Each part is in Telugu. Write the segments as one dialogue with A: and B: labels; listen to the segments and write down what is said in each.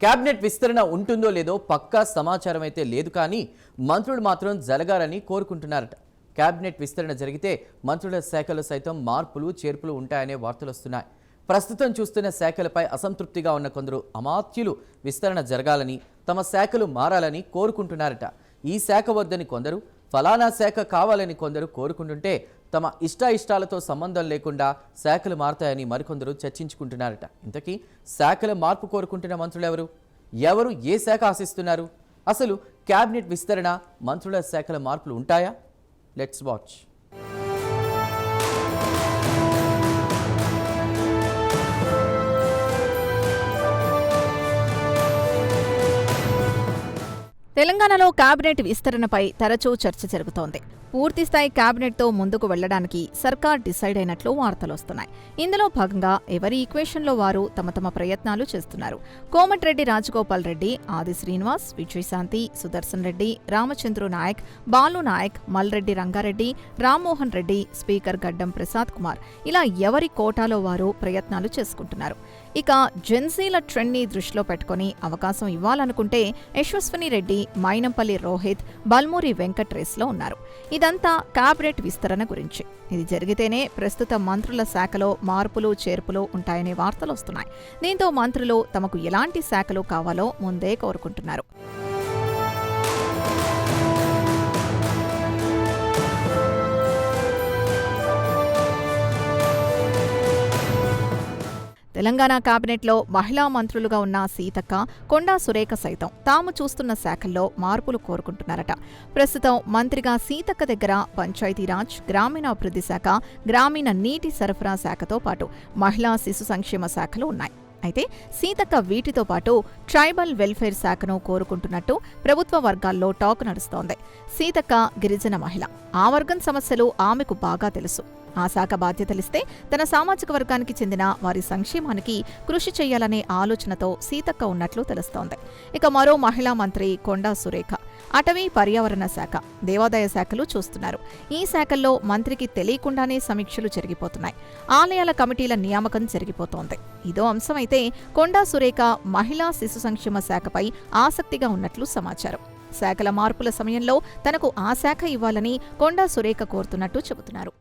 A: కేబినెట్ విస్తరణ ఉంటుందో లేదో పక్కా సమాచారం అయితే లేదు, కానీ మంత్రులు మాత్రం జరగాలని కోరుకుంటున్నారట. కేబినెట్ విస్తరణ జరిగితే మంత్రుల శాఖలు సైతం మార్పులు చేర్పులు ఉంటాయనే వార్తలు వస్తున్నాయి. ప్రస్తుతం చూస్తున్న శాఖలపై అసంతృప్తిగా ఉన్న కొందరు అమాత్యులు విస్తరణ జరగాలని, తమ శాఖలు మారాలని కోరుకుంటున్నారట. ఈ శాఖ వద్దని కొందరు, ఫలానా శాఖ కావాలని కొందరు కోరుకుంటుంటే తమ ఇష్టాలతో సంబంధం లేకుండా శాఖలు మారతాయని మరికొందరు చర్చించుకుంటున్నారట. ఇంతకీ శాఖల మార్పు కోరుకుంటున్న మంత్రులు ఎవరు ఏ శాఖ ఆశిస్తున్నారు? అసలు కేబినెట్ విస్తరణ, మంత్రుల శాఖల మార్పులు ఉంటాయా? Let's watch.
B: తెలంగాణలో కేబినెట్ విస్తరణపై తరచూ చర్చ జరుగుతోంది. పూర్తిస్థాయి కేబినెట్తో ముందుకు వెళ్లడానికి సర్కార్ డిసైడ్ అయినట్లు వార్తలొస్తున్నాయి. ఇందులో భాగంగా ఎవరి ఈక్వేషన్లో వారు తమ ప్రయత్నాలు చేస్తున్నారు. కోమటిరెడ్డి రాజగోపాల్ రెడ్డి, ఆది శ్రీనివాస్, విజయశాంతి, సుదర్శన్ రెడ్డి, రామచంద్రు నాయక్, బాలు నాయక్, మల్రెడ్డి రంగారెడ్డి, రామ్మోహన్ రెడ్డి, స్పీకర్ గడ్డం ప్రసాద్ కుమార్, ఇలా ఎవరి కోటాలో వారు ప్రయత్నాలు చేసుకుంటున్నారు. ఇక జెన్సీల ట్రెండ్ని దృష్టిలో పెట్టుకుని అవకాశం ఇవ్వాలనుకుంటే యశస్విని రెడ్డి, మైనంపల్లి రోహిత్, బల్మూరి వెంకట్ రేస్లో ఉన్నారు. ఇదంతా కేబినెట్ విస్తరణ గురించి. ఇది జరిగితేనే ప్రస్తుత మంత్రుల శాఖలో మార్పులు చేర్పులు ఉంటాయనే వార్తలొస్తున్నాయి. దీంతో మంత్రులు తమకు ఎలాంటి శాఖలు కావాలో ముందే కోరుకుంటున్నారు. తెలంగాణ కేబినెట్లో మహిళా మంత్రులుగా ఉన్న సీతక్క, కొండా సురేఖ సైతం తాము చూస్తున్న శాఖల్లో మార్పులు కోరుకుంటున్నారట. ప్రస్తుతం మంత్రిగా సీతక్క దగ్గర పంచాయతీరాజ్, గ్రామీణాభివృద్ధి శాఖ, గ్రామీణ నీటి సరఫరా శాఖతో పాటు మహిళా శిశు సంక్షేమ శాఖలు ఉన్నాయి. అయితే సీతక్క వీటితో పాటు ట్రైబల్ వెల్ఫేర్ శాఖను కోరుకుంటున్నట్టు ప్రభుత్వ వర్గాల్లో టాక్ నడుస్తోంది. సీతక్క గిరిజన మహిళ. ఆ వర్గం సమస్యలు ఆమెకు బాగా తెలుసు. ఆ శాఖ బాధ్యతలిస్తే తన సామాజిక వర్గానికి చెందిన వారి సంక్షేమానికి కృషి చేయాలనే ఆలోచనతో సీతక్క ఉన్నట్లు తెలుస్తోంది. ఇక మరో మహిళా మంత్రి కొండా సురేఖ అటవీ పర్యావరణ శాఖ, దేవాదాయ శాఖలు చూస్తున్నారు. ఈ శాఖల్లో మంత్రికి తెలియకుండానే సమీక్షలు జరిగిపోతున్నాయి. ఆలయాల కమిటీల నియామకం జరిగిపోతోంది. ఇదో అంశమైతే కొండా సురేఖ మహిళా శిశు సంక్షేమ శాఖపై ఆసక్తిగా ఉన్నట్లు సమాచారం. శాఖల మార్పుల సమయంలో తనకు ఆ శాఖ ఇవ్వాలని కొండా సురేఖ కోరుతున్నట్టు చెబుతున్నారు.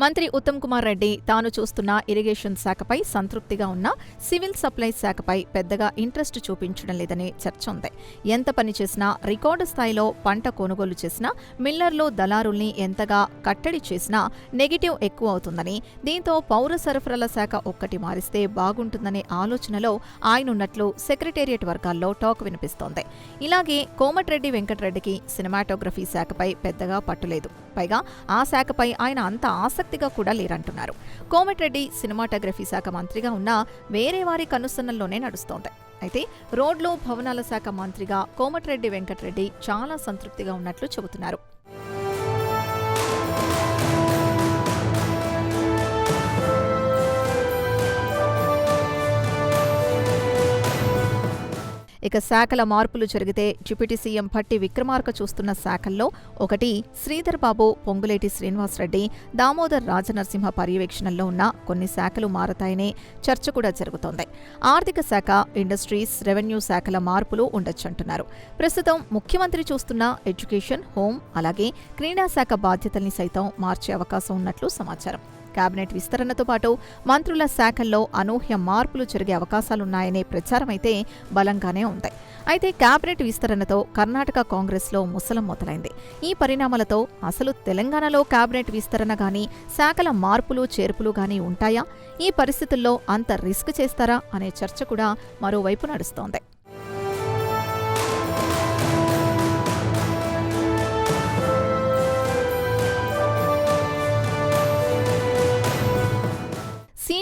B: మంత్రి ఉత్తమ్ కుమార్ రెడ్డి తాను చూస్తున్న ఇరిగేషన్ శాఖపై సంతృప్తిగా ఉన్న సివిల్ సప్లైస్ శాఖపై పెద్దగా ఇంట్రెస్ట్ చూపించడం లేదనే చర్చ ఉంది. ఎంత పని చేసినా, రికార్డు స్థాయిలో పంట కొనుగోలు చేసినా, మిల్లర్లు, దళారుల్ని ఎంతగా కట్టడి చేసినా నెగిటివ్ ఎక్కువ అవుతుందని, దీంతో పౌర సరఫరాల శాఖ ఒక్కటి మారిస్తే బాగుంటుందనే ఆలోచనలో ఆయనున్నట్లు సెక్రటేరియట్ వర్గాల్లో టాక్ వినిపిస్తోంది. ఇలాగే కోమటిరెడ్డి వెంకటరెడ్డికి సినిమాటోగ్రఫీ శాఖపై పెద్దగా పట్టులేదు. పైగా ఆ శాఖపై ఆయన అంత ఆసక్తిగా కూడా లేరంటున్నారు. కోమటిరెడ్డి సినిమాటోగ్రఫీ శాఖ మంత్రిగా ఉన్నా వేరే వారి కనుసన్నల్లోనే నడుస్తోంది. అయితే రోడ్లు, భవనాల శాఖ మంత్రిగా కోమటిరెడ్డి వెంకటరెడ్డి చాలా సంతృప్తిగా ఉన్నట్లు చెబుతున్నారు. ఇక శాఖల మార్పులు జరిగితే డిప్యూటీ సీఎం భట్టి విక్రమార్క చూస్తున్న శాఖల్లో ఒకటి శ్రీధర్ బాబు, పొంగులేటి శ్రీనివాసరెడ్డి, దామోదర్ రాజనరసింహ పర్యవేక్షణలో ఉన్న కొన్ని శాఖలు మారతాయనే చర్చ కూడా జరుగుతోంది. ఆర్థిక శాఖ, ఇండస్ట్రీస్, రెవెన్యూ శాఖల మార్పులు ఉండొచ్చంటున్నారు. ప్రస్తుతం ముఖ్యమంత్రి చూస్తున్న ఎడ్యుకేషన్, హోం, అలాగే క్రీడా శాఖ బాధ్యతల్ని సైతం మార్చే అవకాశం ఉన్నట్లు సమాచారం. కేబినెట్ విస్తరణతో పాటు మంత్రుల శాఖల్లో అనూహ్య మార్పులు జరిగే అవకాశాలున్నాయనే ప్రచారమైతే బలంగానే ఉంది. అయితే కేబినెట్ విస్తరణతో కర్ణాటక కాంగ్రెస్లో ముసలం మొదలైంది. ఈ పరిణామాలతో అసలు తెలంగాణలో కేబినెట్ విస్తరణ గానీ, శాఖల మార్పులు చేర్పులు గానీ ఉంటాయా? ఈ పరిస్థితుల్లో అంత రిస్క్ చేస్తారా అనే చర్చ కూడా మరోవైపు నడుస్తోంది.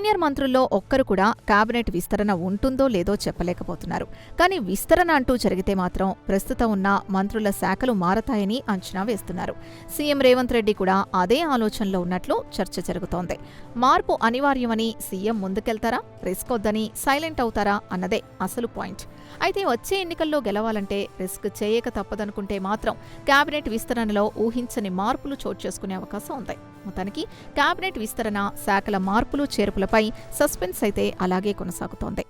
B: సీనియర్ మంత్రుల్లో ఒక్కరు కూడా కేబినెట్ విస్తరణ ఉంటుందో లేదో చెప్పలేకపోతున్నారు. కానీ విస్తరణ అంటూ జరిగితే మాత్రం ప్రస్తుతం ఉన్న మంత్రుల శాఖలు మారతాయని అంచనా వేస్తున్నారు. సీఎం రేవంత్ రెడ్డి కూడా అదే ఆలోచనలో ఉన్నట్లు చర్చ జరుగుతోంది. మార్పు అనివార్యమని సీఎం ముందుకెళ్తారా, రిస్క్ వద్దని సైలెంట్ అవుతారా అన్నదే అసలు పాయింట్. అయితే వచ్చే ఎన్నికల్లో గెలవాలంటే రిస్క్ చేయక తప్పదనుకుంటే మాత్రం కేబినెట్ విస్తరణలో ఊహించని మార్పులు చోటు చేసుకునే అవకాశం ఉంది. మొత్తానికి కేబినెట్ విస్తరణ, శాఖల మార్పులు చేర్పులపై సస్పెన్స్ అయితే అలాగే కొనసాగుతోంది.